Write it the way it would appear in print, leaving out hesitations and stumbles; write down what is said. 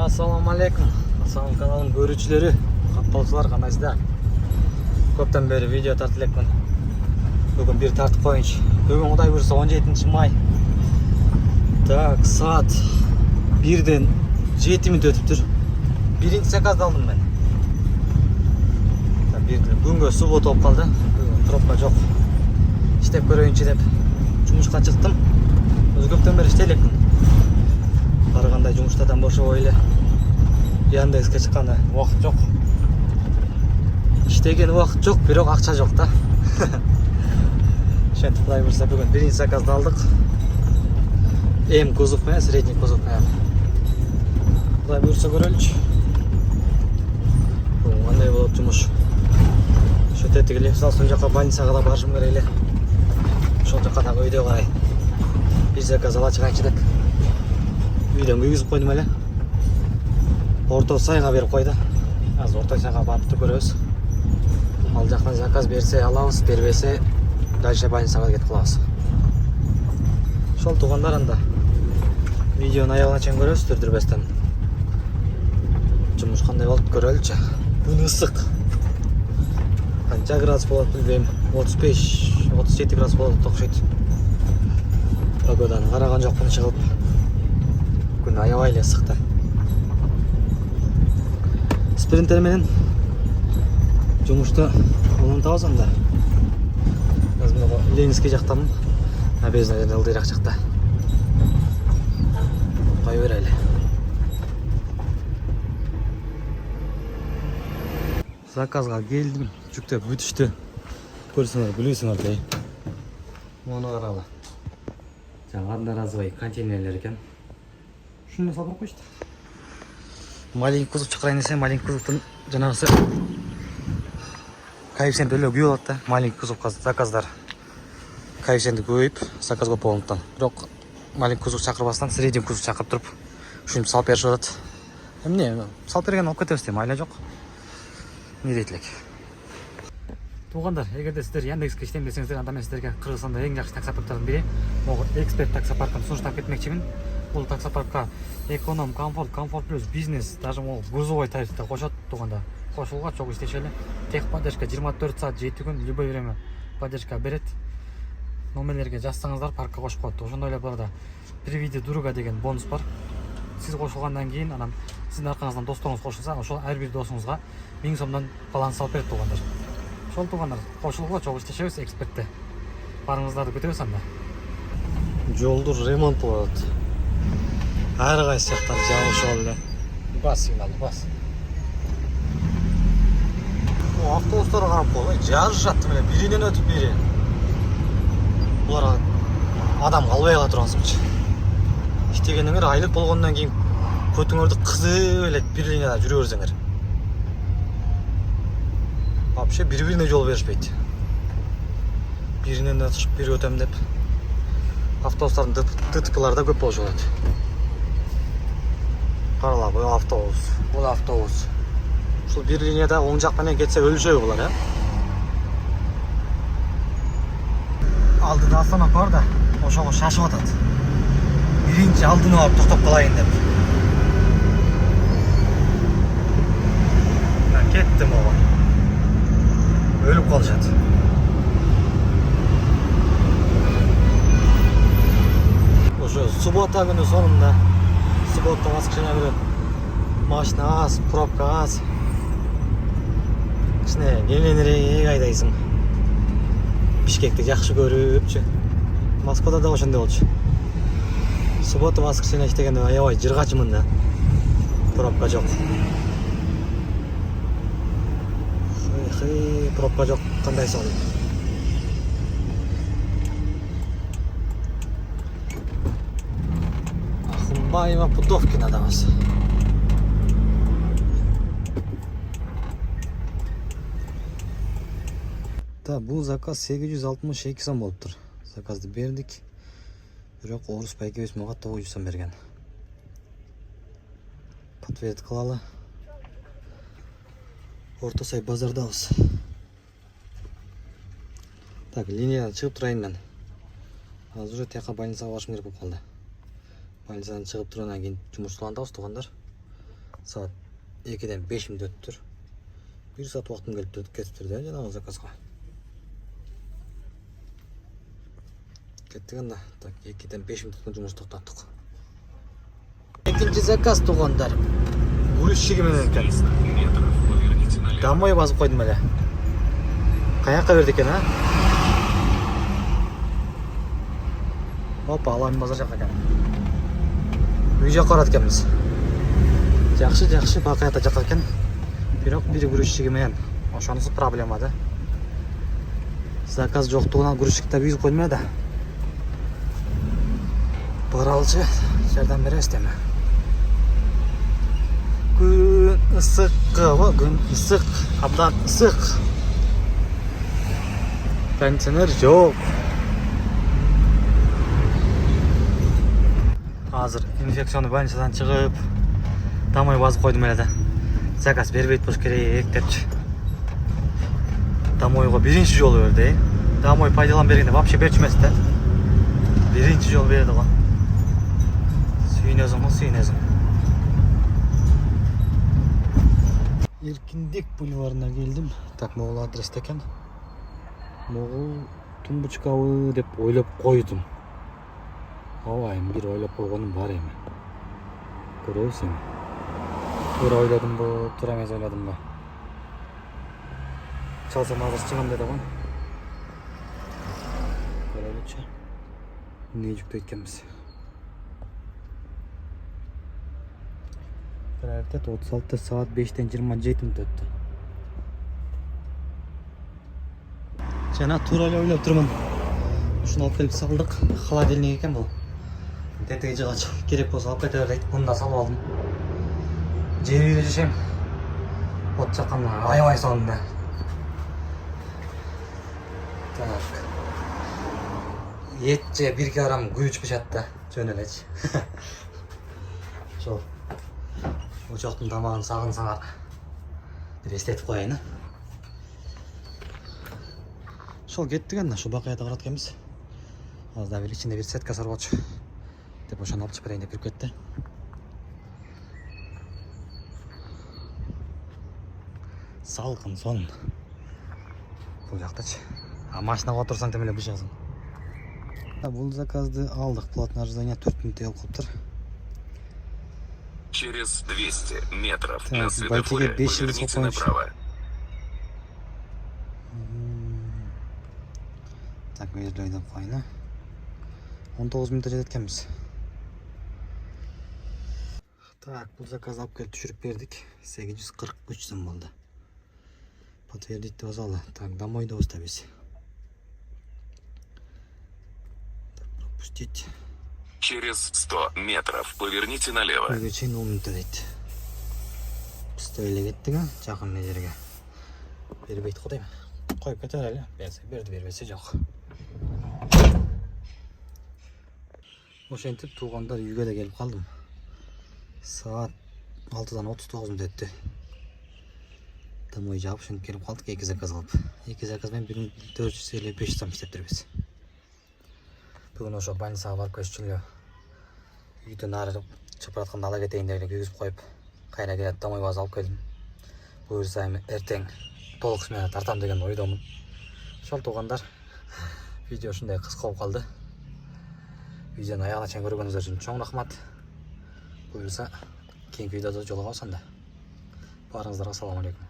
Ассалаумалейкум. Ассалам каналым көрүүчүлөрү, каттоочулар кандайсыздар? Көптөн бери видео тартып элекмин. Бүгүн бир тартып коюнчу. Бүгүн Кудай буйрса 17 май. Так, саат 1ден 7 мүнөт өтүптүр. Биринчи заказды алдым мен. Бүгүнгө суббота болуп калды. Бүгүн пробка жок. Иштеп көрөйүнчү деп жумушка чыктым. Өзү көптөн бери иштей элекмин. Барганда жумуштардан бошобой эле Яндекске чыкканда убакыт жок. Иштеген убакыт жок, бирок акча жок да. Ошентип Кудай буйрса бүгүн биринчи заказды алдык. М кузов менен, средний кузов менен. Кудай буйрса көрөлүчү. Кандай болот жумуш. Ошо тетиги салсын жака больницага да барышым керек эле. Ошол жака дагы өйдө карай бир заказ ала чыгайынчы деп. Үйдөн күйгүзүп койдум эле. Орто сайга берип койду. Азыр орто сайга барып көрөбүз. Ал жактан заказ берсе алабыз, бербесе дальше больницага кетип калабыз. Ошол туугандар анда видеону аягына чейин көрөбүз түрдүрбөстөн. Жумуш кандай болуп көрөлүчү. Күн ысык. Канча градус болот билбейм. 35-37 градус болот окшойт. Погоданы караган жокмун чыгып. Күн аябай эле ысык да. Спринтер менен жумушту улантабыз анда. Азыр Ленинский жактамын. Набережный ылдыйраак жакта. Кой берели. Заказга келдим. Жүктөп бүтүштү. Көрсөңөр билесиңер дей. Муну каралы. Жаңа одноразовый контейнерлер экен. Шуну салып койчу. Маленький кузов чакырайын десем, маленький кузовдун жанагысы коэффициенти өлө күйүп алат да. Маленький кузовка заказдар коэффициенти көбөйүп, заказ көп болгондуктан. Бирок маленький кузов чакырбастан средний кузов чакырып туруп, ушинтип салып беришип атат. Эмне, салып берген алып кетебиз дейм, айла жок. Не дейт элек. Туугандар, эгерде сиздер Яндекске иштейм десеңиздер, анда мен сиздерге Кыргызстанда эң жакшы таксопарктардын бири, могу Эксперт таксопаркын сунуштап кетмекчимин. Бул таксопаркка эконом, комфорт плюс, бизнес, даже могу грузовой тарифте кошот тууганда. Кошулга чогуу иштешели. Техподдержка 24 саат 7 күн любой время поддержка берет. Номерлерге жазсаңыздар паркка кошуп коет. Ошондой эле буларда приведи друга деген бонус бар. Сиз кошулгандан кийин анан сиздин аркаңыздан досторуңуз кошулса, ошол ар бир досуңузга 1000 сомдон баланс салып берет туугандар. Ошол туугандар кошулууга чогуу иштешебиз экспертте. Барыңыздарды күтөбүз анда. Жолдур ремонт болот. Ар кайсы жактар жабышып эле. Бас сигнал, бас. Автобустар карап кой, жарышат эле, биринен өтүп бири. Булар адам калбай кала тургансыңчы. Иштегениңер айлык болгондон кийин көтүңөрдү кызып эле бир линияда жүрө берсеңер. Вообще бири-бирине жол беришпейт. Биринен өтүп бири өтөм деп. Автобустардын ДТПлары да көп болуп жатат. Карала, бул автобус, бул автобус. Ушул бир линияда оң жак менен кетсе өлүшөбү булар, Алдыда остановка бар да, ошого шашып атат. Биринчи алдыны алып токтоп калайын деп. Кеттим ого. Өлүп калышат. Ошо суббота күнү сонунда. Суббота воскресенье күнү машина аз, пробка аз. Кичине кемленирээк айдайсың. Бишкекти жакшы көрүпчү. Москвада да ошондой болчу. Суббота воскресенье иштегенде аябай жыргачымын да. Пробка жок. Пробка жок, кандай сон. Ахмбаева Путовкина дабыз. Да, бул заказ 862 сом болуптур. Заказды бердик. Бирок орус байкебиз мага 900 сом берген. Подтвердить кылалы. Орто сай базардабыз. Так, линиядан чыгып турайын мен. Азыр уже тияка больницага барышым керек болуп калды. Больницадан чыгып тургандан кийин жумуш улантабыз туугандар. Saat 2'den 5 minut öttür. 1 saat vaqtim ketip turdi janağı zakazga. Kettik anda. Tak 2'den 5 minutlik жұмыс тоқтаттық. Екінші заказ туғандар. Грузчигі менен екен. Домой басып қойдым әле. Қаяққа берді екен, а? Опа, Алайын базар жаққа екен. Үй жаққа барады екенбіз. Жақшы, бақаята жаққа екен. Бирок бири грузчиги менен ошонусу проблема да. Заказ жоктугунан грузчикти биз коймой да. Баралчы, жардам беребиз деме. Күн ысык, күн ысык, абдан ысык. Кондиционер жок. Азыр инфекционный больницадан чыгып, домой басып койдум эле да. Заказ бербейт болуш керек депчи. Домойго биринчи жолу берди. Домой пайдаланып бергенде вообще берчү эмес да. Биринчи жолу берди го. Сүйүнөсүң. Эркиндик бульварына келдим. Так, могул адресте экен. Могул Тумбучкабы деп ойлоп койдум. Ооба, бир ойлоп койгонум бар эми. Көрөбүз эми. Тура ойладым бу, тура эмес ойладым бу. Чалсам азыр чыгам деди го. Көрөлүчү. Эмне жүктөйт экенбиз. Приоритет 36 saat 5'ten 27 minut öttü. Жана тура эле ойлоп турмун. Ушуну алып келип салдык. Холодильник экен бул. Тетеги жыгач керек болсо алып кете берет. Муну да салып алдым. Жери жешем. От жаккан аябай сонун. Так. Ет же 1 килограмм күйүч бышат да. Жөн элечи. Ошол. Ошоктун тамагын сагынсаңар. Бир эстетип коеюн. Ошол кеттик анда, ушу бакаята барат экенбиз. Азда бир ичинде бир сетка соргочу. Деп ошону алып чыгып берейин деп кирип кетти. Салкын сон. Бул жактачы. А машинага отурсаң тем эле бышасың. Бул заказды алдык. Платное ожидание 4 минут алып калыптыр. Через 200 метров на светофоре поверните направо. Так, мейірдойдан қойына. 19 минутта жеткенбіз. Так, бұл заказ алып келіп түшіріп бердік. 843 сом болды. Подтвердить деп жазалы. Так, домой да оставись. Так, пропустить. Через 100 метров поверните налево. Үйге чейин 10 минутта дейді. Бізді еле кеттік, жақын жерге. Бербейді құдайым. Қойып кетер әлі. Берсе берді, бербесе жоқ. Ошентип туугандар үйгө да келип калдым. Saat 6'dan 39 minut öttü. Домой жаап ошентип келип калдык, 2 заказ кылып. 2 заказ менен 1455 сом иштептирбиз. Бүгүн ошо больницага барып көчүп эле. Үйдөн ары чыгып баратканда ала кетейин деп эле күйгүзүп коюп, кайра келет домой база алып келдим. Буюрса эми эртең толук смена тартам деген ойдомун. Ошол туугандар, видео ушундай кыска болуп калды. Видеону аягына чейин көргөнүңүздөр үчүн чоң рахмат. Буюрса кийинки видеодо жолугабыз анда. Баарыңыздарга салам алейкум.